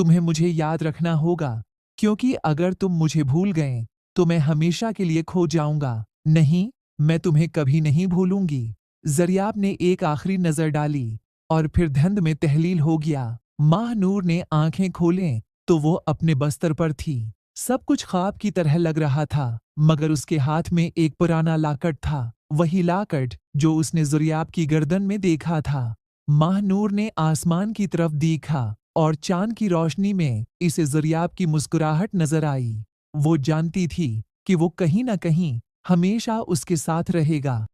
तुम्हें मुझे याद रखना होगा, क्योंकि अगर तुम मुझे भूल गए तो मैं हमेशा के लिए खो जाऊंगा। नहीं, मैं तुम्हें कभी नहीं भूलूंगी। ज़रियाब ने एक आखिरी नज़र डाली और फिर धुंध में तहलील हो गया। माहनूर ने आंखें खोलें तो वो अपने बस्तर पर थी। सब कुछ ख्वाब की तरह लग रहा था, मगर उसके हाथ में एक पुराना लाकड़ था, वही लाकड़ जो उसने ज़रियाब की गर्दन में देखा था। माहनूर ने आसमान की तरफ देखा और चांद की रोशनी में इसे ज़रियाब की मुस्कुराहट नजर आई। वो जानती थी कि वो कहीं न कहीं हमेशा उसके साथ रहेगा।